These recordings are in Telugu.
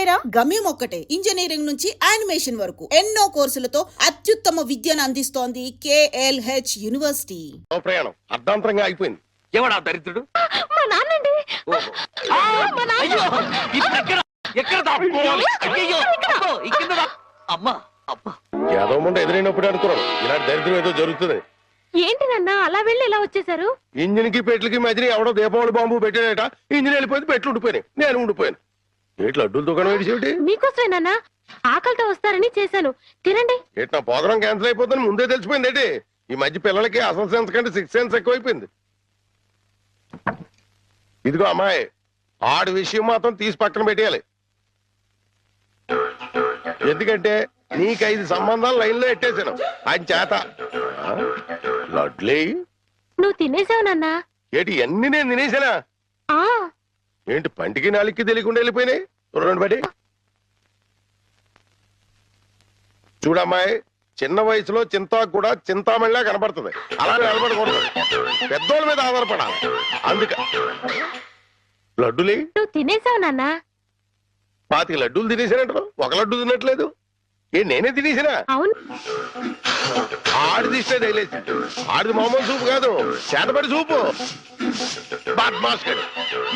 పేరా? గమ్యం ఒక్కటే, ఇంజనీరింగ్ నుంచి యానిమేషన్ వరకు ఎన్నో కోర్సులతో అత్యుత్తమ విద్యను అందిస్తోంది KLH యూనివర్సిటీ. ప్రయాణం అర్ధాంతరంగా అయిపోయింది. ఎవడా దరిద్రుడు? మా నాన్నండి. ఏదో ముందు ఎదురైనప్పుడు అనుకున్నాను ఇలాంటి దరిద్రం ఏదో జరుగుతుంది. ఏంటి నాన్న అలా వెళ్ళి ఇలా వచ్చేసారు? ఇంజిన్ కి పెట్లకి మధ్యన ఎవడో దీపావళి బాంబు పెట్టాడట. ఇంజిన్ వెళ్ళిపోయింది, పెట్లు ఉండిపోయినాయి, నేను ఉండిపోయాను. ఏట్లు అడ్డుల దుకాణం ఏడిసేటి? మీకోసమే నాన్న, ఆకలితో వస్తారని చేశాను, తినండి. ఏటి నా ప్రోగ్రాం క్యాన్సిల్ అయిపోతుంది ముందే తెలిసిపోయింది ఏంటి? ఈ మధ్య పిల్లలకి అసలు సెన్స్ కంటే 6th సెన్స్ ఎక్కువైపోయింది. ఇదిగో అమ్మాయి, ఆడి విషయం మాత్రం తీసి పక్కన పెట్టేయాలి. ఎందుకంటే నీకు 5 సంబంధాలు లైన్ లో ఎట్టేశాను ఆయన చేత. లడ్లీ నువ్వు తినేసావు నాన్న. ఏంటి అన్ని నేను తినేసానా? ఆ ఏంటి పంటికి నాలుగుకి తెలియకుండా వెళ్ళిపోయినాయి? చూడండి బట్టి చూడమ్మాయి, చిన్న వయసులో చింతాకు కూడా చింతామణిలా కనపడుతుంది. అలా నిలబడకూడదు, పెద్దోళ్ళ మీద ఆధారపడాలి. అందుక లడ్డులే నువ్వు తినేసావు నాన్న. 25 లడ్డూలు తినేసానంటారు, ఒక లడ్డు తినట్లేదు. నేనే తినేసినా? అవును. ఆడిది ఇష్టే తగిలేసి, ఆడిది మామూలు సూపు కాదు, చేతపడి సూపు.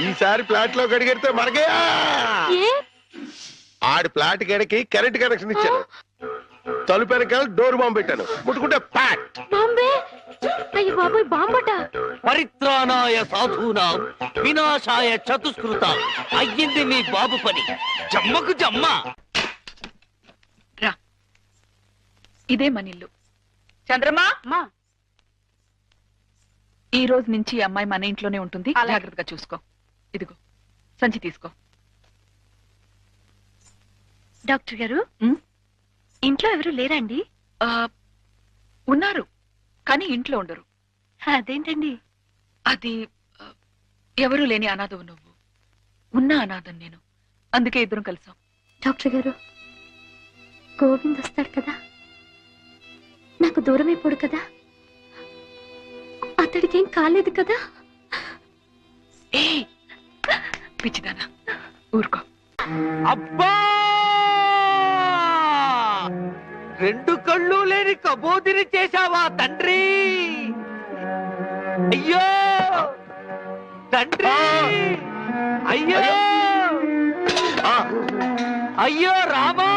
ఈసారి ప్లాట్ లో కడిగెడితే మనకే. ఆడి ప్లాట్ గడికి కరెంట్ కనెక్షన్ ఇచ్చాను, తలుపు వెనకాల డోర్ బాంబు పెట్టాను, ముట్టుకుంటే ప్యాట్. అయ్యో బాబోయ్, బాంబట. పరిత్రాణాయ సాధూనాం వినాశాయ చతుష్కృతాం. అయ్యింది మీ బాబు పని, జమ్మకు జమ్మ. రా, ఇదే మనిల్లు. చంద్రమా, ఈ రోజు నుంచి ఈ అమ్మాయి మన ఇంట్లోనే ఉంటుంది, జాగ్రత్తగా చూసుకో. ఇదిగో సంచి తీసుకో. డాక్టర్ గారు, ఇంట్లో ఎవరు లేరండి? ఉన్నారు, కానీ ఇంట్లో ఉండరు. అదేంటండి? అది ఎవరూ లేని అనాథవు నువ్వు, ఉన్న అనాథం నేను, అందుకే ఇద్దరం కలిసాం. డాక్టర్ గారు, గోవింద్ వస్తాడు కదా, నాకు దూరం అయిపోడు కదా, అతడికి ఏం కాలేదు కదా? ఏ పిచ్చిదానా, ఊరుకో. అబ్బా, 2 కళ్ళు లేని కబోదిని చేశావా తండ్రి? అయ్యో తండ్రి, అయ్యో అయ్యో రామా.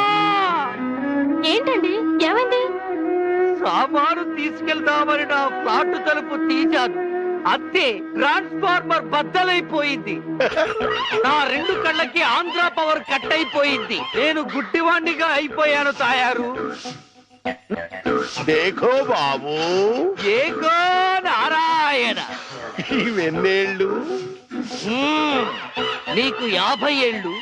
ఏంటండి, ఏమైంది? సామాను తీసుకెళ్దామని నా ఫ్లాట్ తలుపు తీశాను, అంతే ట్రాన్స్ఫార్మర్ బద్దలైపోయింది. నా 2 కళ్ళకి ఆంధ్ర పవర్ కట్ అయిపోయింది. నేను గుడ్డివాణ్ణిగా అయిపోయాను తాయారు. దేఖో బాబు, ఏకో నారాయణ. ఇవెన్నేళ్ళు? నీకు 50 ఏళ్ళు,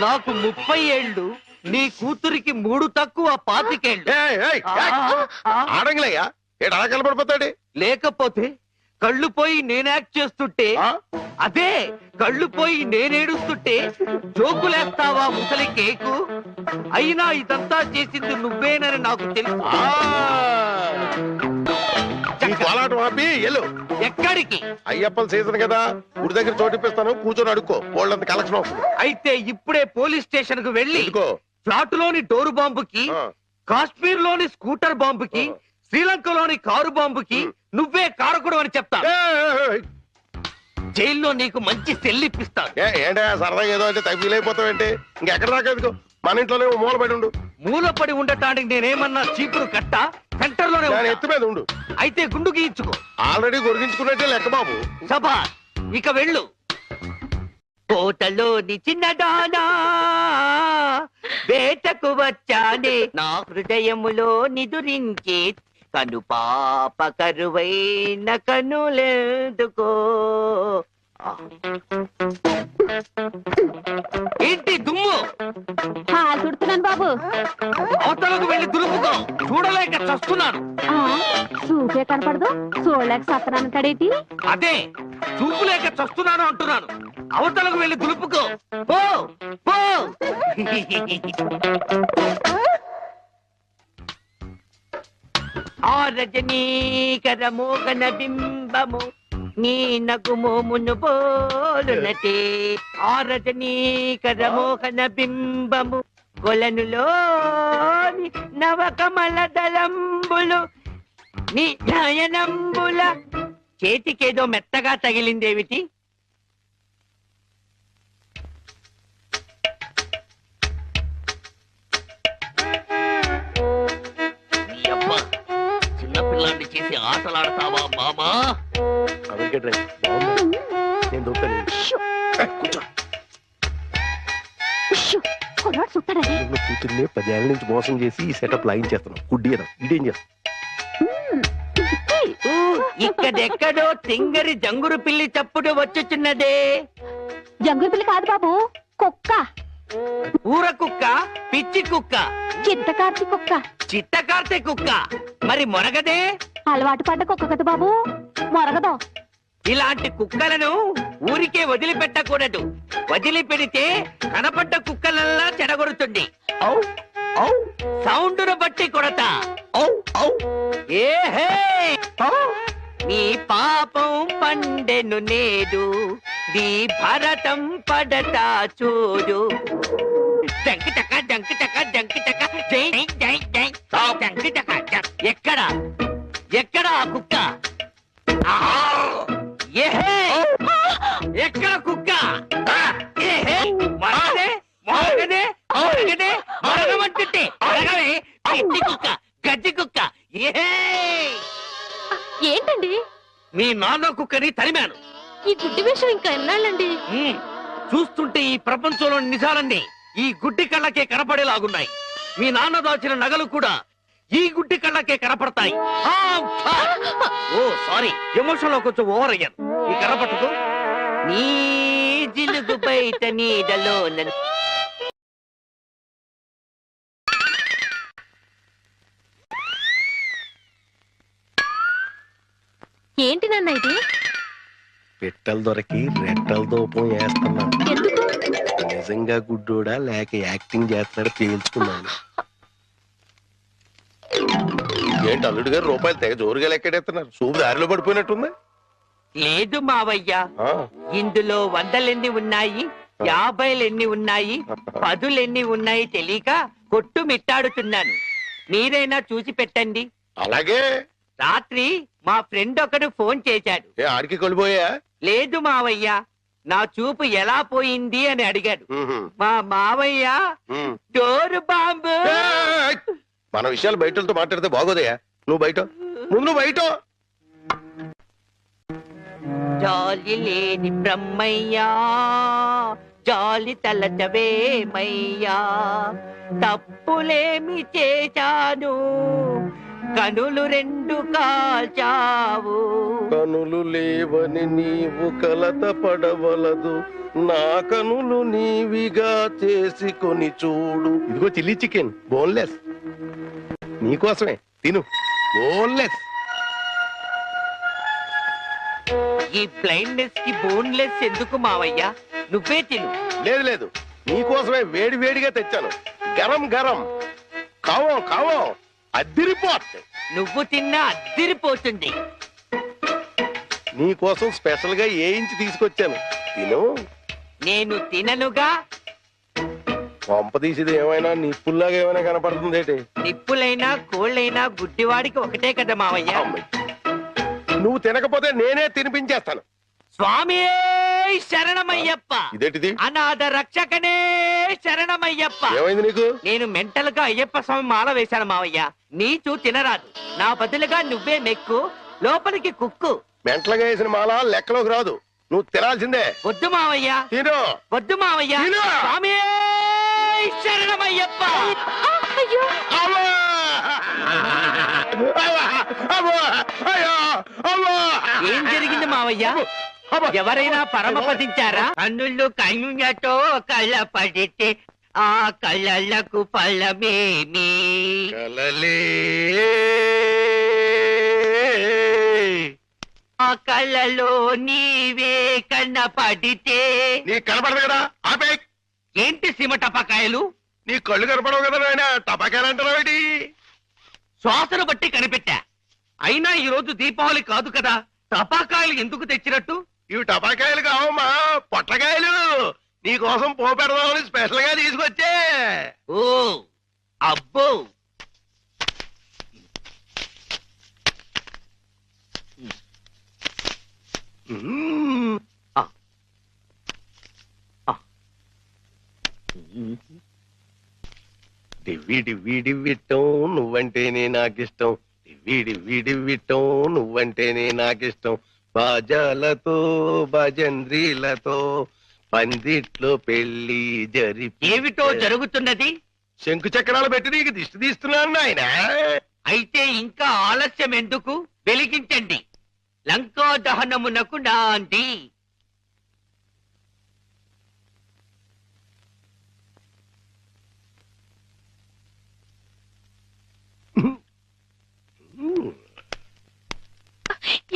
నాకు 30 ఏళ్ళు, నీ కూతురికి 3 తక్కువ 25 ఏళ్ళు. ఆడంగులయ్యా, ఏడు అలా కలపడిపోతాడు. లేకపోతే కళ్ళు పోయి నేను యాక్ట్ చేస్తుంటే, అదే కళ్ళు పోయి నేనేడుస్తుంటే జోకులేస్తావా ముసలి కేకు? అయినా ఇదంతా చేసింది నువ్వేనని నాకు తెలుసు. పోలాటం ఆపి ఎల్లు. ఎక్కడికి? అయ్యప్పల సీజన్ కదా, గుడి దగ్గర చోటిప్పిస్తాను, కూర్చొని అడుక్కో, వాళ్ళంత కలెక్షన్ అవుతుంది. అయితే ఇప్పుడే పోలీస్ స్టేషన్ కు వెళ్ళి ఫ్లాట్ లోని డోరు బాంబుకి, కాశ్మీర్ లోని స్కూటర్ బాంబుకి, శ్రీలంకలోని కారు బాంబుకి నువ్వే కారకుడు అని చెప్తా. జైల్లో నీకు మంచి సెల్లిప్పిస్తాను. ఏంటా సరదాగా ఏదో అంటే తగ్గిలైపోతావేంటి? ఇంకెక్కడ దాకా ఎందుకు, మన ఇంట్లోనే మూలపడి ఉండు. మూలపడి ఉండటానికి నేనేమన్నా చీపురు కట్ట? సెంటర్ లోనే ఎత్తు మీద ఉండు. అయితే గుండు గీయించుకో. ఆల్రెడీ గొరిగించుకున్నట్టే లెక్క బాబు. సభా, ఇక వెళ్ళు. కోటలోని చిన్నదానా వేటకు వచ్చానే, నా హృదయములో నిదురించే కను పాప కరువైన కనులేదుకో. ఏంటి దుమ్ము? చుడుతున్నాను బాబు. అవతలకు వెళ్ళి దులుపుకో, చూడలేక చస్తున్నాను. చూపే కనపడదు, చూడలేక సత్తనాను కడేటి. అదే చూపులేక చస్తున్నాను అంటున్నాను. అవతలకు వెళ్ళి దులుపుకో, పో పో. ఆ రజనీకర మోగన బింబము నీ నగుమోమును బోలునటే ఆరజనీకర మోహన బింబము కొలనులోని నవకమల దళంబులు నీ నయనంబుల. చేతికేదో మెత్తగా తగిలిందేమిటి? చిన్నపిల్లాన్ని చేసి ఆటలాడతావా మామా? నేను దొరుకుతాను. కూర్చో. నువ్వు కూతుర్ని 10 ఏళ్ల నుంచి మోసం చేసి ఈ సెటప్ లాగించేస్తున్నావు. గుడ్డియడం ఇదేం చేస్తావు? ఇక్కడెక్కడో తింగరి జంగురు పిల్లి చప్పుడు వచ్చుచున్నదే. జంగుల పిల్ల కాదు బాబు, కుక్క. ఊర కుక్క, పిచ్చి కుక్క, చిత్తకార్తి కుక్క. చిత్తకార్తె కుక్క. మరి మొరగదే? అలవాటు పడ్డ కుక్క కదా బాబు, మొరగదు. ఇలాంటి కుక్కలను ఊరికే వదిలిపెట్టకూడదు. వదిలిపెడితే కనపడ్డ కుక్కలల్లా చెడగొడుతుంది. సౌండును బట్టి కొడతా. ఏహే, నీ పాపం పండెను నేడు, నీ భరతం పడతా చూడు. డంకి టక డంకి టక డంకి టక జై జై జై డంకి టక. ఎక్కడ ఎక్కడ ఆ కుక్క? ఏహే, ఎక్కడ కుక్క? ఏహే, మరగదే మరగదే మరగదే మరగమంటుంటే మరగవే. పిచ్చి కుక్క, గడ్డి కుక్క. ఏహే, ఏంటండి మీ నాన్న కుక్కని తరిమాను. ఈ గుడ్డి విషయం ఇంకా ఎన్నాళ్ళండి? చూస్తుంటే ఈ ప్రపంచంలో నిజాలన్నీ ఈ గుడ్డి కళ్ళకే కనపడేలాగున్నాయి. మీ నాన్న దాచిన నగలు కూడా ఈ గుడ్డి కళ్ళకే కనపడతాయి. ఓ సారీ, ఎమోషన్ లో కొంచెం ఓవర్ అయ్యాను. ఈ కనపడదు. నీ జిలుగు బయట నీడలో ఏంటి నాన్న ఇది? పెట్టలు దొరికి రెట్టల దూపం వేస్తున్నా. ఎందుకు? నిజంగా గుడ్డోడా లేక యాక్టింగ్ చేస్తున్నాడు తేల్చుకున్నాను. ఏంటి అల్లుడు గారు రూపాయలు తెగ జోరుగా లెక్కెడేస్తున్నారు? సూపు దారిలో పడిపోయినట్టుంది. లేదు మావయ్య, ఇందులో 100 ఉన్నాయి, 50 ఉన్నాయి, 10 ఉన్నాయి తెలియక కొట్టు మిట్టాడుతున్నాను. మీరైనా చూసి పెట్టండి. అలాగే. రాత్రి మా ఫ్రెండ్ ఒకడు ఫోన్ చేశాడు. ఆడికి కొలిపోయా? లేదు మావయ్య, నా చూపు ఎలా పోయింది అని అడిగాడు. మా మావయ్య డోరు బాంబు. మన విషయాలు బయటతో మాట్లాడితే బాగోదయా? నువ్వు బయట, ముందు బయట. జాలి లేని బ్రహ్మయ్యా, జాలి తలచవేమయ్యా, తప్పులేమి చేశాను, కనులు 2 కాల్చావు. కనులు లేవని నీవు కలత పడవలదు, నా కనులు నీవిగా చేసుకొని చూడు. ఇదిగో చిల్లీ చికెన్, బోన్లెస్, నీకోసమే తిను. బోన్లెస్. ఈ బ్లైండ్నెస్ కి బోన్లెస్ ఎందుకు మావయ్య? నువ్వే తిను. లేదు లేదు, నీకోసమే వేడి వేడిగా తెచ్చాను. గరం గరం, కావం కావం, అద్దిరిపోతుంది. నువ్వు తిన్నా అద్దిరిపోతుంది. నీకోసం స్పెషల్ గా వేయించి తీసుకొచ్చాను, తిను. నేను తిననుగా. పంప తీసేది ఏమైనా నిప్పుల్లాగా ఏమైనా కనపడుతుంది ఏంటి? నిప్పులైనా కోళ్ళైనా గుడ్డివాడికి ఒకటే కదా మావయ్య. నువ్వు తినకపోతే నేనే తినిపించేస్తాను. స్వామి శరణమయ్యప్ప. ఇదేంటిది? అనాథ రక్షకనే శరణమయ్యప్ప. ఏమైంది నీకు? నేను మెంటల్ గా అయ్యప్ప స్వామి మాల వేశాను మావయ్య. నీచు తినరాదు, నా బదులుగా నువ్వే మెక్కు, లోపలికి కుక్కు. మెంటలుగా వేసిన మాల లెక్కలోకి రాదు, నువ్వు తినాల్సిందే. వద్దు మావయ్య, తిను. వద్దు మావయ్య. తిను. స్వామి శరణమయ్యప్ప. అయ్యో, అమ్మా! అమ్మా! అమ్మా! అయ్యో! అమ్మా! ఏం జరిగింది మావయ్య? ఎవరైనా పరమపదించారా? కన్నుళ్ళు కన్నుతో కళ్ళ పడితే ఆ కళ్ళకు ఫలమేమి? కలలే ఆ కళ్ళలో నీవే కన్న పడితే. నీ కనపడదు కదా, ఆపే. ఏంటి సీమ టపాకాయలు? నీ కళ్ళు కనపడవు కదా నాయన, టపాకాయలంటారా? శ్వాసను బట్టి కనిపెట్టా. అయినా ఈ రోజు దీపావళి కాదు కదా, టపాకాయలు ఎందుకు తెచ్చినట్టు? ఇవి టపాకాయలు కావమ్మా, పొట్లకాయలు. నీకోసం పోపెడదామని స్పెషల్ గా తీసుకొచ్చే. ఓ అబ్బో, మ్మ్. డివ్వి డివ్వి డివ్విట్టం నువ్వంటేనే నాకిష్టం. డివ్వి డివ్వి డివ్విట్టం నువ్వంటేనే నాకిష్టం. బాజాలతో భజంద్రీలతో పందిట్లో పెళ్లి జరిపి. ఏమిటో జరుగుతున్నది? శంకు చక్రాలు పెట్టి నీకు దిష్టి తీస్తున్నాను ఆయన. అయితే ఇంకా ఆలస్యం ఎందుకు? వెలిగించండి. లంకా దహనమునకు నాంది.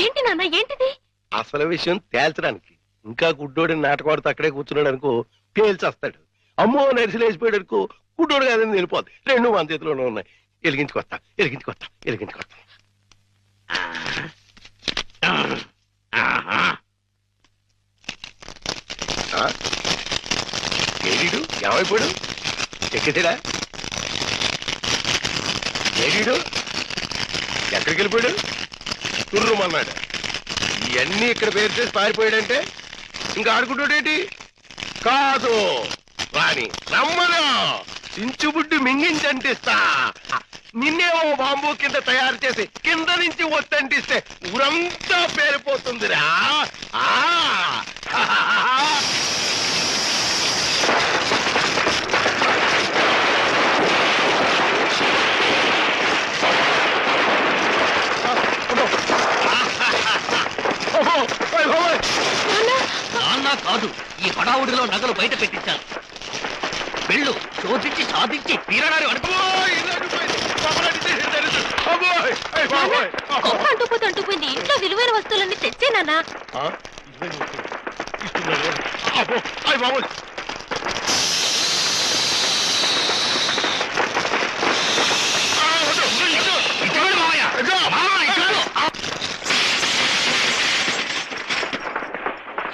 ఏంటి నాన్న, ఏంటిది? అసలు విషయం తేల్చడానికి. ఇంకా గుడ్డోడి నాటకవాడితో అక్కడే కూర్చున్నాడు అనుకో, పేల్చేస్తాడు. అమ్మో నరిసిలేసిపోయాడు అనుకో, గుడ్డోడు కాదని వెళ్ళిపోద్ది. రెండు మన చేతిలోనే ఉన్నాయి. వెలిగించుకొస్తా, వెలిగించుకొస్తా, వెలిగించుకొస్తా. ఏడీడు ఏమైపోయాడు? ఎక్కడా ఏడీడు? ఎక్కడికి వెళ్ళిపోయాడు? తుర్రుమన్నాడు. ఇవన్నీ ఇక్కడ పేరు చేసి పారిపోయాడంటే ఇంకా ఆడుకుంటాడేంటి? కాదు రాని రమ్మను, చించుబుడ్డి మింగించంటిస్తా. నిన్నేమో బాంబు కింద తయారు చేసి కింద నుంచి ఒత్తంటిస్తే ఊరంతా పేరిపోతుందిరా. నాన్న కాదు, ఈ హడావుడిలో నగలు బయట పెట్టించాను. వెళ్ళు, శోధించి సాధించి తీరడారి అనుకో. అంటుపోయింది. ఇంట్లో విలువైన వస్తువులన్నీ తెచ్చే నాన్న.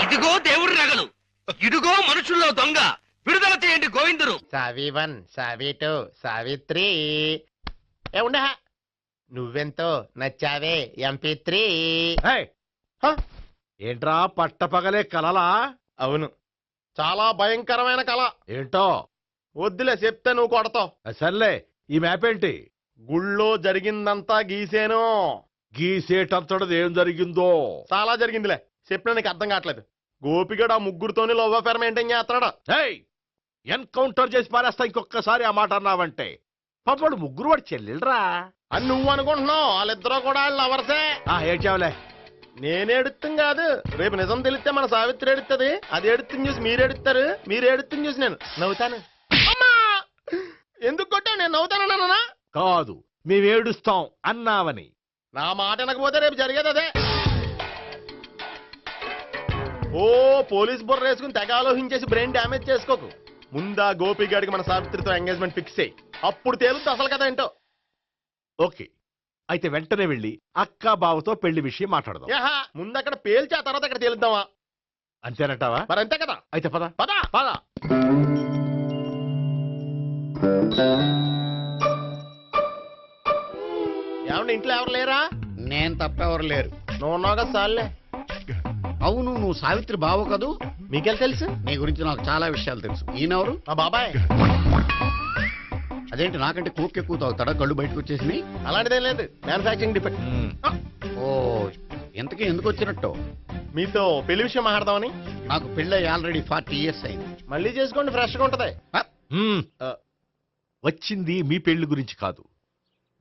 ఇదిగో దేవుడి నగలు, ఇదిగో మనుషుల్లో దొంగ. విడుదల చేయండి గోవిందురు. సావి 1, సావి 2, సావిత్రి. ఉండ నువ్వెంతో నచ్చావే MP3. ఏంట్రా పట్టపగలే కలలా? అవును, చాలా భయంకరమైన కళ. ఏంటో వద్దులే, చెప్తే నువ్వు కొడతావు. సర్లే, ఈ మ్యాప్ ఏంటి? గుళ్ళో జరిగిందంతా గీసేను. గీసేటంతటది ఏం జరిగిందో? చాలా జరిగిందిలే, చెప్పినా నీకు అర్థం కావట్లేదు. గోపిగడు ఆ ముగ్గురుతోని లవ్ అఫేర్ మెయింటైన్ చేస్తాడా. ఎన్కౌంటర్ చేసి పారేస్తా ఇంకొకసారి ఆ మాట అన్నావంటే. పాపడు ముగ్గురు వాడు చెల్లెలరా అని నువ్వు అనుకుంటున్నావు, వాళ్ళిద్దరూ కూడా లవర్సే. ఏడ్చావులే. నేనే ఎడుతుంది కాదు, రేపు నిజం తెలిస్తే మన సావిత్రి ఎడుతుంది. అది ఎడుతుంది చూసి మీరు ఎడుతారు, మీరు ఎడుతుంది చూసి నేను నవ్వుతాను. అమ్మా, ఎందుకు కొట్టావు? నేను నవ్వుతానన్నా? కాదు, మేమేడుస్తాం అన్నావని. నా మాట వినకపోతే రేపు జరిగేది అదే. ఓ పోలీస్ బుర్ర వేసుకుని తెగ ఆలోచించేసి బ్రెయిన్ డ్యామేజ్ చేసుకోకు. ముందా గోపి గారికి మన సావిత్రితో ఎంగేజ్మెంట్ ఫిక్స్ అయ్యి అప్పుడు తేలుతుంది అసలు కదా ఏంటో. ఓకే, అయితే వెంటనే వెళ్ళి అక్క బావతో పెళ్లి విషయం మాట్లాడదాం. ముందు అక్కడ పేల్చి ఆ తర్వాత అక్కడ తేలుద్దామా? అంతేనంటావా? మరి అంతే కదా. అయితే పద పద పద. ఏమండి, ఇంట్లో ఎవరు లేరా? నేను తప్పెవరు లేరు. నువ్వు ఉన్నావు కదా సార్లే. అవును, నువ్వు సావిత్రి బావ కదూ? మీకెళ్ళి తెలుసు? నీ గురించి నాకు చాలా విషయాలు తెలుసు. ఈయనెవరు? మా బాబాయ్. అదేంటి, నాకంటే కోక్ ఎక్కువ తాగుతాడా? కళ్ళు బయటకు వచ్చేసినాయి. అలాంటిదేం లేదు, మ్యానుఫాక్చరింగ్ డిఫెక్ట్. ఓ, ఇంతకీ ఎందుకు వచ్చినట్టు? మీతో పెళ్లి విషయం మాట్లాడదామని. నాకు పెళ్ళి ఆల్రెడీ 40 years అయింది. మళ్ళీ చేసుకోండి, ఫ్రెష్ గా ఉంటది. వచ్చింది మీ పెళ్లి గురించి కాదు,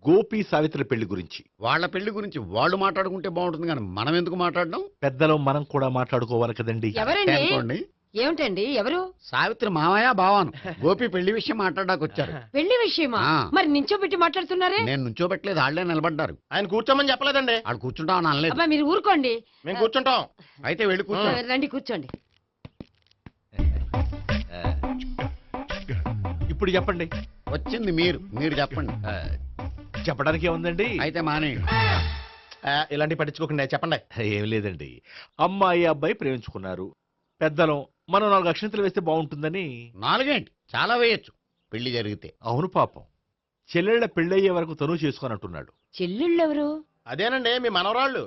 గోపి సావిత్రి పెళ్లి గురించి. వాళ్ళ పెళ్లి గురించి వాళ్ళు మాట్లాడుకుంటే బాగుంటుంది, కానీ మనం ఎందుకు మాట్లాడడం? పెద్దలో మనం కూడా మాట్లాడుకోవాలి కదండి. ఎవరండి? అనుకోండి. ఏమిటండి, ఎవరు? సావిత్రి మామయ్య బావాను. గోపి పెళ్లి విషయం మాట్లాడడానికి వచ్చారు. పెళ్లి విషయమా? ఆ. మరి నించోబెట్టి మాట్లాడుతున్నారే? నేను నుంచోబెట్టలేదు, వాళ్ళే నిలబడ్డారు. ఆయన కూర్చోమని చెప్పలేదండి. వాళ్ళు కూర్చుంటామని అనలేదు. అబ్బా, మీరు ఊరుకోండి. మేము కూర్చుంటాం. అయితే వెళ్ళి కూర్చో. రండి, కూర్చోండి. ఇప్పుడు చెప్పండి. వచ్చింది మీరు చెప్పండి. చెప్పడానికి ఏముందండి? అయితే మానేయండి. ఇలాంటి పట్టించుకోకుండా చెప్పండి. ఏం లేదండి, అమ్మాయి అబ్బాయి ప్రేమించుకున్నారు. పెద్దలం మనం 4 అక్షంతలు వేస్తే బాగుంటుందని. 4 ఏంటి, చాలా వేయొచ్చు పెళ్లి జరిగితే. అవును పాపం, చెల్లెళ్ళ పెళ్ళయ్యే వరకు తను చేసుకోనంటున్నాడు. చెల్లెళ్ళెవరు? అదేనండి మీ మనవరాళ్ళు.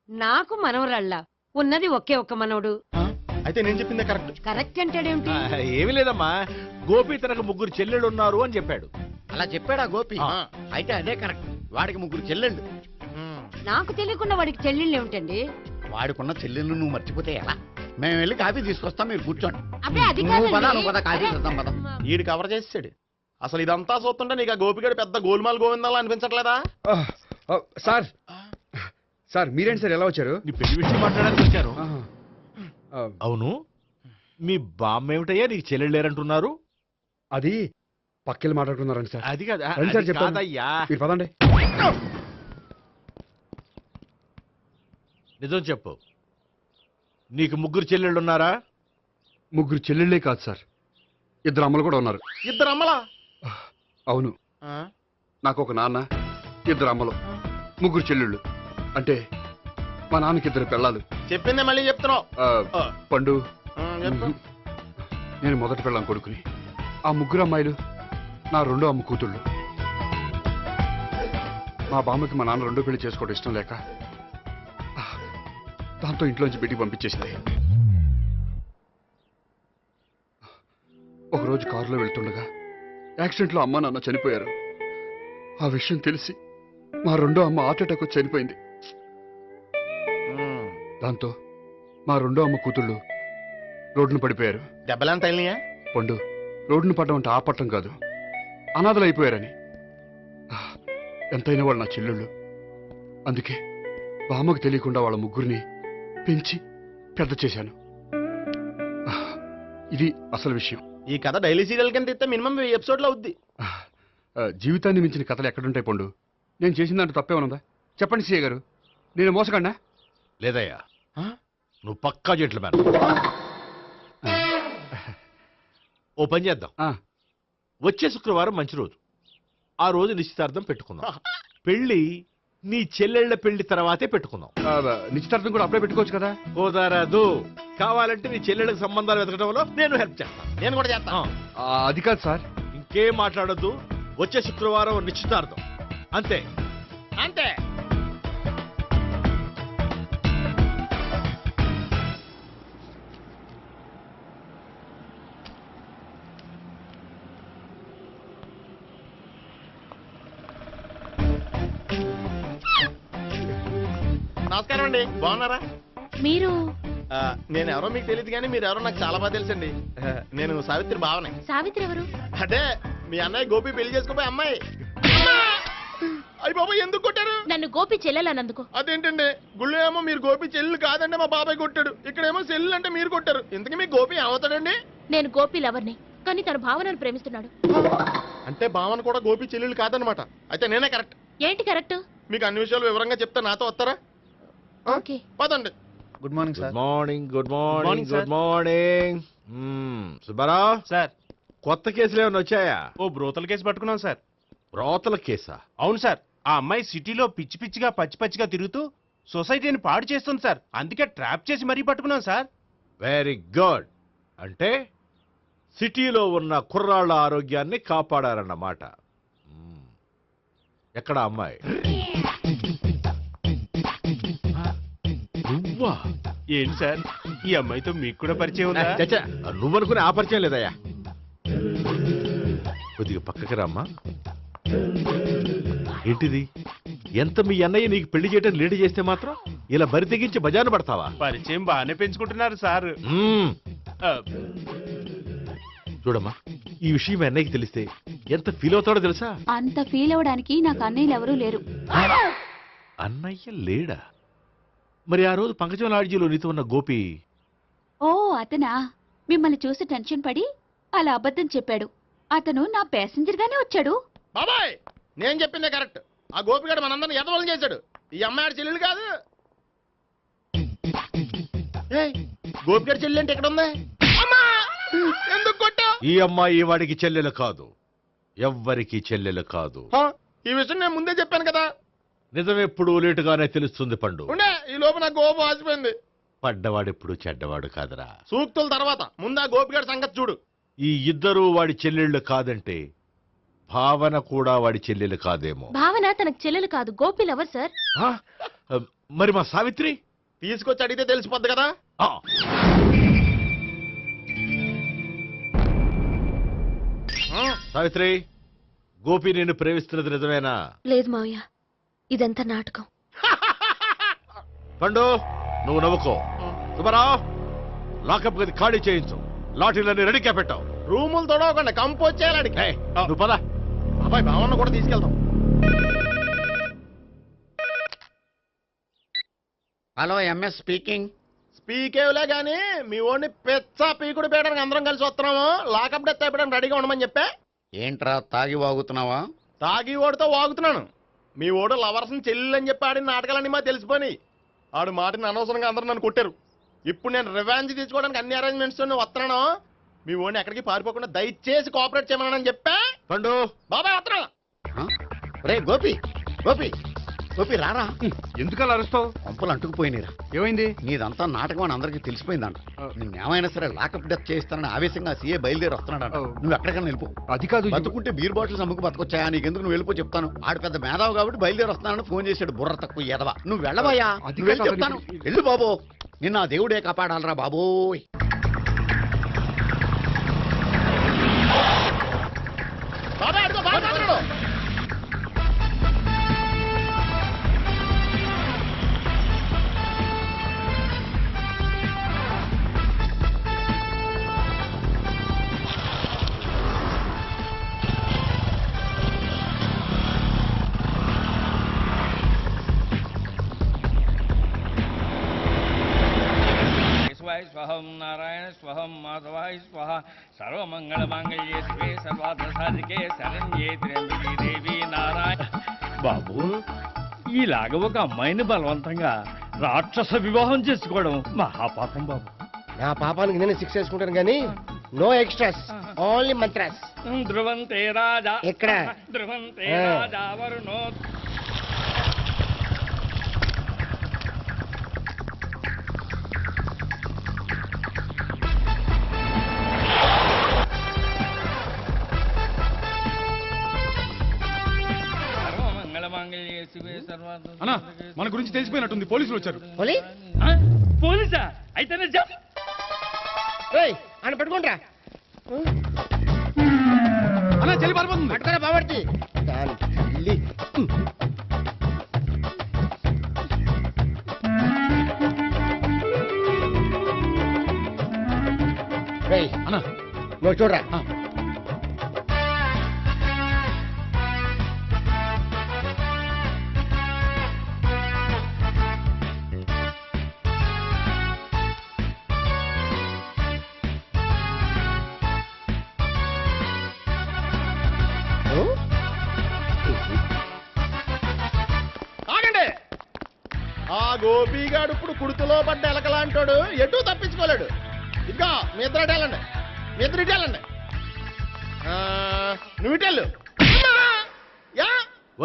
నాకు మనవరాళ్ళ ఉన్నది ఒకే ఒక్క మనవడు. అయితే నేను చెప్పిందే కరెక్ట్. కరెక్ట్ అంటాడేమిటి? ఏమీ లేదమ్మా, గోపి తనకు 3 చెల్లెళ్ళు ఉన్నారు అని చెప్పాడు. అలా చెప్పాడా గోపి? ఆ. అయితే అదే కరెక్ట్. వాడికి 3 చెల్లెళ్ళు. నాకు తెలియకుండా వాడికి చెల్లెళ్ళు ఏమిటండి? వాడికున్న చెల్లెళ్ళు నువ్వు మర్చిపోతే ఎలా? మేము వెళ్ళి కాఫీ తీసుకొస్తాం, మీరు కూర్చోండి. అబ్బే అది నువ్వు పద, కాదండి. నువ్వు పద, కాఫీ చేద్దాం పద. ఈడు కవర్ చేసాడు. అసలు ఇదంతా చూస్తుంటే నీకు ఆ గోపిగడు పెద్ద గోల్మాల్ గోవిందాలు అనిపించట్లేదా? సార్ సార్ మీరేంటి సార్ ఎలా వచ్చారు? నీ పెళ్లి విషయం మాట్లాడడానికి వచ్చాను. ఆహా. అవును, మీ బామ్మ ఏమిటయ్యా నీకు చెల్లెళ్ళు లేరంటున్నారు? అది పక్కెళ్ళి మాట్లాడుకున్నారండి సార్. అది కాదా, రండి సార్ అది చెప్తాను. కాదయ్యా. మీరు పదండి. నిజం చెప్పు, నీకు 3 చెల్లెళ్ళు ఉన్నారా? 3 చెల్లెళ్ళే కాదు సార్, 2 అమ్మలు కూడా ఉన్నారు. 2 అమ్మలా? అవును, నాకు ఒక నాన్న, 2 అమ్మలు, 3 చెల్లెళ్ళు. అంటే మా నాన్నకి 2 పిల్లలు. చెప్పిందే మళ్ళీ చెప్తున్నావు. పండు, చెప్పు. నేను మొదటి పెళ్ళాం కొడుకుని. ఆ 3 అమ్మాయిలు నా 2వ అమ్మ కూతుళ్ళు. మా బామ్మకి మా నాన్న 2వ పెళ్లి చేసుకోవడం ఇష్టం లేక దాంతో ఇంట్లోంచి బిడ్డికి పంపించేసింది. ఒకరోజు కారులో వెళ్తుండగా యాక్సిడెంట్లో అమ్మ నాన్న చనిపోయారు. ఆ విషయం తెలిసి మా 2వ అమ్మ హార్ట్ అటాక్ వచ్చి చనిపోయింది. దాంతో మా 2వ అమ్మ కూతుళ్ళు రోడ్డును పడిపోయారు. దెబ్బలంత తగిలినాయా? పండు, రోడ్డును పడ్డం అంటే ఆపట్టం కాదు, అనాథలు అయిపోయారని. ఎంతైనా వాళ్ళు నా చెల్లెళ్ళు. అందుకే బామ్మకు తెలియకుండా వాళ్ళ 3 పెంచి పెద్ద చేశాను. ఇది అసలు విషయం. ఈ కథ డైలీ సీరియల్ కింద ఇస్తే మినిమం 1000 ఎపిసోడ్లు అవుద్ది. జీవితాన్ని మించిన కథలు ఎక్కడుంటాయి పండు? నేను చేసిన దాంట్లో తప్పే ఉన్నదా? చెప్పండి సీఏ గారు, నేను మోసగండా? లేదయ్యా, నువ్వు పక్కా జెంట్లమ్యాన్. ఓ పని చేద్దాం, వచ్చే శుక్రవారం మంచి రోజు, ఆ రోజు నిశ్చితార్థం పెట్టుకుందాం. పెళ్లి నీ చెల్లెళ్ల పెళ్లి తర్వాతే పెట్టుకుందాం. నిశ్చితార్థం కూడా అప్పుడే పెట్టుకోవచ్చు కదా? కుదరదు, కావాలంటే నీ చెల్లెళ్ళకి సంబంధాలు వెతకడంలో నేను హెల్ప్ చేస్తాను. నేను కూడా చేస్తాను. అది కాదు సార్. ఇంకేం మాట్లాడొద్దు, వచ్చే శుక్రవారం నిశ్చితార్థం, అంతే అంతే. నమస్కారం అండి, బాగున్నారా? మీరు నేను ఎవరో మీకు తెలియదు కానీ మీరు ఎవరో నాకు చాలా బాగా తెలుసండి. నేను సావిత్రి బావనే. సావిత్రి ఎవరు? అదే మీ అన్నయ్య గోపి పెళ్లి చేసుకోపోయి అమ్మాయి. అయ్యి బాబాయ్ ఎందుకు కొట్టారు? నన్ను గోపి చెల్లెలన్నందుకు. అదేంటండి, గుళ్ళు ఏమో మీరు గోపి చెల్లు కాదంటే మా బాబాయ్ కొట్టాడు, ఇక్కడేమో చెల్లు అంటే మీరు కొట్టారు. ఇంతకీ మీ గోపి ఏమవుతాడండి? నేను గోపి లవర్ని, కానీ తన భావనను ప్రేమిస్తున్నాడు. అంటే భావన కూడా గోపి చెల్లెలు కాదనమాట. అయితే నేనే కరెక్ట్. ఏంటి కరెక్ట్? మీకు అన్ని విషయాలు వివరంగా చెప్తే నాతో వస్తారా? ఓకే పదండి. Good morning good morning. Good morning. Good morning. Subbarao sir, కొత్త కేసులు ఏమైనా వచ్చాయా? ఓ బ్రోతల కేసు పట్టుకున్నాం సార్. రోతల కేసా? అవును సార్, ఆ అమ్మాయి సిటీలో పిచ్చి పిచ్చిగా పచ్చి పచ్చిగా తిరుగుతూ సొసైటీని పాడు చేస్తుంది సార్. అందుకే ట్రాప్ చేసి మరీ పట్టుకున్నాం సార్. Very good. అంటే సిటీలో ఉన్న కుర్రాళ్ళ ఆరోగ్యాన్ని కాపాడారన్నమాట. ఎక్కడ అమ్మాయి? నువ్వా? ఏంటి సార్, ఈ అమ్మాయితో మీకు కూడా పరిచయం ఉందా? చచ్చా, నువ్వనుకునే ఆ పరిచయం లేదయ్యా. కొద్దిగా పక్కకి రామ్మా. ఏంటిది? ఎంత మీ అన్నయ్య నీకు పెళ్లి చేయడం లేట్ చేస్తే మాత్రం ఇలా బరి తెగించి బజారు పడతావా? పరిచయం బాగానే పెంచుకుంటున్నారు సార్. చూడమ్మా, ఈ విషయం మీ అన్నయ్యకి తెలిస్తే ఎంత ఫీల్ అవుతాడో తెలుసా? అంత ఫీల్ అవడానికి నాకు అన్నయ్యలు ఎవరూ లేరు. అన్నయ్య లేడా? మరి ఆ రోజు పంకజం లాడ్జీలో నీతో ఉన్న గోపి? ఓ అతనా? మిమ్మల్ని చూసి టెన్షన్ పడి అలా అబద్ధం చెప్పాడు. అతను నా ప్యాసింజర్ గానే వచ్చాడు. బాబాయ్ నేను చెప్పిందే కరెక్ట్. ఆ గోపిగాడు మనందరిని ఎదవలం చేశాడు. ఈ అమ్మాయి చెల్లెలు కాదు. గోపిగాడి చెల్లెలు అంటే ఎక్కడ ఉంది? ఎందుకు కొట్టా? ఈ అమ్మాయి వాడికి చెల్లెలు కాదు, ఎవ్వరికి చెల్లెలు కాదు. ఈ విషయం నేను ముందే చెప్పాను కదా. నిజమెప్పుడు లేటుగానే తెలుస్తుంది పండు. ఉండే ఈ లోపు నా గోపు ఆసిపోయింది. పడ్డవాడెప్పుడు చెడ్డవాడు కాదురా. సూక్తుల తర్వాత ముందు ఆ గోపిగాడి సంగతి చూడు. ఈ ఇద్దరూ వాడి చెల్లెళ్ళు కాదంటే భావన కూడా వాడి చెల్లెలు కాదేమో. భావన తనకు చెల్లెలు కాదు, గోపి లవర్ సార్. ఆ? మరి మా సావిత్రి తీసుకొచ్చి అడిగితే తెలిసిపోద్ది కదా. ఆ. సావిత్రి, గోపి నేను ప్రేమిస్తున్నది నిజమేనా? లేదు మావయ్య, ఇదంతా నాటకం. పండు నువ్వు నవ్వుకో. సుబ్బారావు, లాకప్ గది ఖాళీ చేయించు. లాఠీలన్నీ రెడీగా పెట్టావు. రూములు తొడవకుండా కంపోజ్ చేయాలి. నువ్వు పద. అబ్బాయి భావన కూడా తీసుకెళ్తాం. Hello, MS speaking. స్పీకేవ్లే గానీ మీ ఓడిని పెచ్చ పీకుడు పేయడానికి అందరం కలిసి వస్తున్నాము. లాకప్ డెత్ అయిపోయడానికి రెడీగా ఉండమని చెప్పే. ఏంట్రా తాగి వాగుతున్నావా? తాగి ఓడితో వాగుతున్నాను. మీ ఓడు లవర్స్ని చెల్లెని చెప్పి ఆడిన నాటకాలన్నీ మా తెలిసిపోయి ఆడు మాటని అనవసరంగా అందరూ నన్ను కొట్టారు. ఇప్పుడు నేను రివెంజ్ తీసుకోవడానికి అన్ని అరేంజ్మెంట్స్ వస్తున్నాను. మీ ఓడిని ఎక్కడికి పారిపోకుండా దయచేసి కోఆపరేట్ చేయమని చెప్పా. పండు బాబాయ్ వస్తున్నా. రే గోపి, గోపి, గోపి రారా. ఎందుకలా అరుస్తావు? పంపులు అంటుకుపోయినరా. ఏమైంది? నీదంతా నాటకం అని అందరికీ తెలిసిపోయిందంట. నిన్నేమైనా సరే లాకప్ డెత్ చేస్తానని ఆవేశంగా సీఏ బయలుదేరి వస్తున్నాడంట. నువ్వు ఎక్కడికైనా వెళ్ళిపో. అది కాదు. బతుకుంటే బీర్ బాటిల్స్ అమ్ముకు బతకొచ్చాయా? నీకెందుకు? నువ్వు వెళ్ళిపో చెప్తాను. ఆడు పెద్ద మేధావు కాబట్టి బయలుదేరి వస్తున్నానని ఫోన్ చేశాడు. బుర్ర తక్కువ ఎదవా. నువ్వు వెళ్ళబోయా? నువ్వు వెళ్ళి చెప్తాను. వెళ్ళు బాబో. నిన్న ఆ దేవుడే కాపాడాలరా బాబోయ్. బాబాయ్ అడుగు, బాబాయ్ మాట్లాడు. స్వహం నారాయణ స్వహం మాధవాయ స్వహ సర్వమంగళ మాంగళ్యే శివే సర్వార్థ సాధికే శరణ్యే త్ర్యంబకే దేవి నారాయణ. బాబు, ఇలాగ ఒక అమ్మాయిని బలవంతంగా రాక్షస వివాహం చేసుకోవడం మహాపాపం బాబు. నా పాపానికి నేను శిక్ష వేసుకుంటాను కానీ నో ఎక్స్ట్రాస్, ఓన్లీ మంత్రాస్. ధ్రువంతే రాజా ఎక్కడ? ధ్రువంతే రాజా వరుణో. అన్నా, మన గురించి తెలిసిపోయినట్టుంది. పోలీసులు వచ్చారు. పోలీసా? అయితేనే ఆయన పెట్టుకుంటా. అన్నా, చెల్లి పారిపోతుంది. పట్టుకురా బాబర్తి. అన్నా నువ్వు చూడరా. ఆ గోపిగాడు ఇప్పుడు కుడుతులో పడ్డ ఎలకలాంటాడు. ఎటు తప్పించుకోలేడు. ఇంకా మీ ఇద్దరు ఇటేళ్ళండి, మీ ఇద్దరు ఇటేళ్ళండి. నువ్వు ఇటెళ్ళు.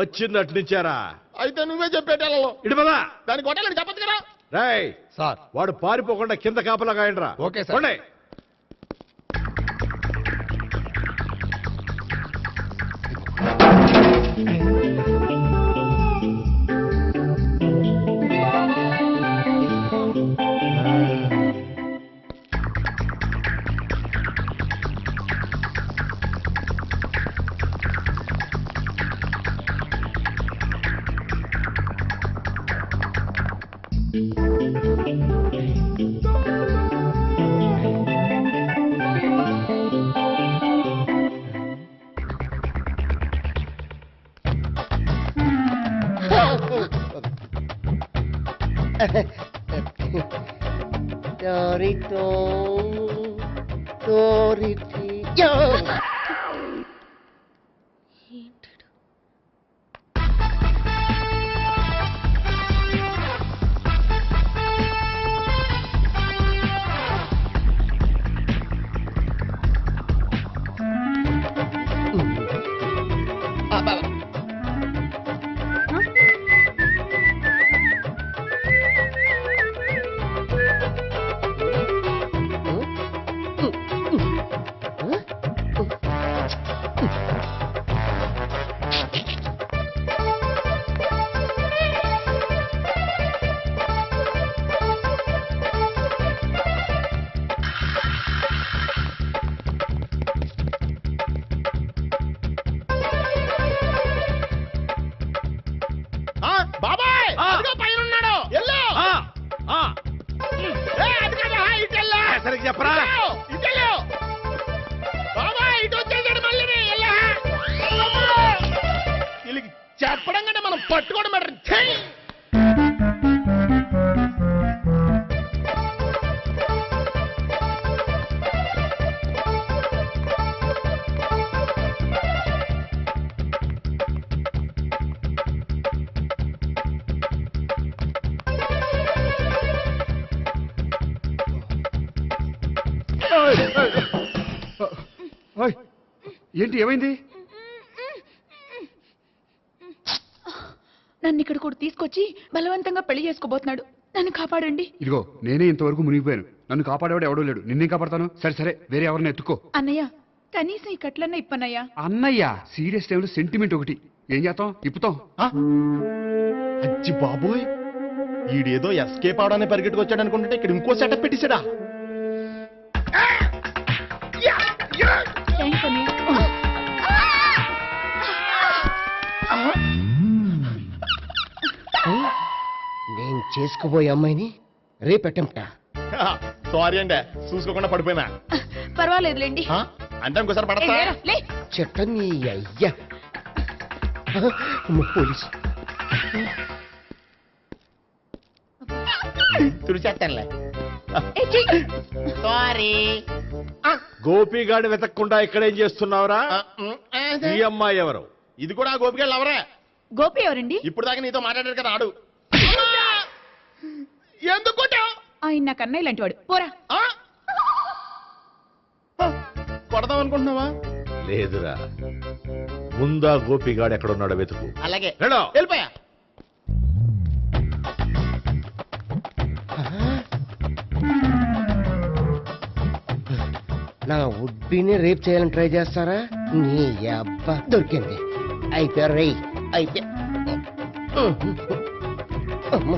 వచ్చింది అట్నుంచారా? అయితే నువ్వే చెప్పేటెళ్ళలో ఇటు పద. దానికి కొట్టాలని చెప్పచ్చు కదా. రేయ్ సార్, వాడు పారిపోకుండా కింద కాపలా కాయండిరా. Okay sir. Torito, Toriti. చెప్పడం కంటే మనం పట్టుకోవడం బెటర్. ఛీ! ఓయ్, ఏంటి ఏమైంది? నన్ను ఇక్కడ కూడా తీసుకొచ్చి బలవంతంగా పెళ్లి చేసుకోబోతున్నాడు. నన్ను కాపాడండి. ఇదిగో నేనే ఇంతవరకు మునిగిపోయాను. నన్ను కాపాడేవాడు ఎవడో లేడు. నిన్నే కాపాడతాను. సరే సరే, వేరే ఎవరిని ఎత్తుకో. అన్నయ్య, కనీసం ఈ కట్లన్నా ఇప్పన్నయ్యా. అన్నయ్య సీరియస్ టైంలో సెంటిమెంట్ ఒకటి. ఏం చేస్తాం? ఇప్పుతాం. అజ్జి బాబోయ్, ఈడేదో ఎస్కేప్ అవడానికి పరిగెట్టుకొచ్చాడు అనుకుంటే ఇక్కడ ఇంకో సెటప్ పెట్టేశాడా? థ్యాంక్స్ అన్నయ్య. నేను చేసుకుపోయే అమ్మాయిని రేపెట్టంటా. సారీ అండి, చూసుకోకుండా పడిపోయినా. పర్వాలేదులేండి. అంటే ఇంకోసారి పడతా. చెట్ట నీ అయ్యా పోలీసు తుడిచేస్తానులే. సారీ. గోపిగాడు వెతకకుండా ఇక్కడేం చేస్తున్నావురా? ఈ అమ్మాయి ఎవరు? ఇది కూడా గోపిగాళ్ళు ఎవరే? గోపి ఎవరండి? ఇప్పుడు దాకా నీతో మాట్లాడారు కదా ఆడు. ఎందుకు కొట్టావు? ఆయన నాకు అన్నయ్య లాంటి వాడు. పోరా. కొడదాం అనుకుంటున్నావా? లేదురా, ముందా గోపిగాడు ఎక్కడున్నాడో వెతుకు. అలాగే వెళ్ళో. వెళ్ళిపోయా. నా ఉడ్బీని రేప్ చేయాలని ట్రై చేస్తారా? నీ అబ్బా దొరికింది. అయితే రై అయితే అమ్మ.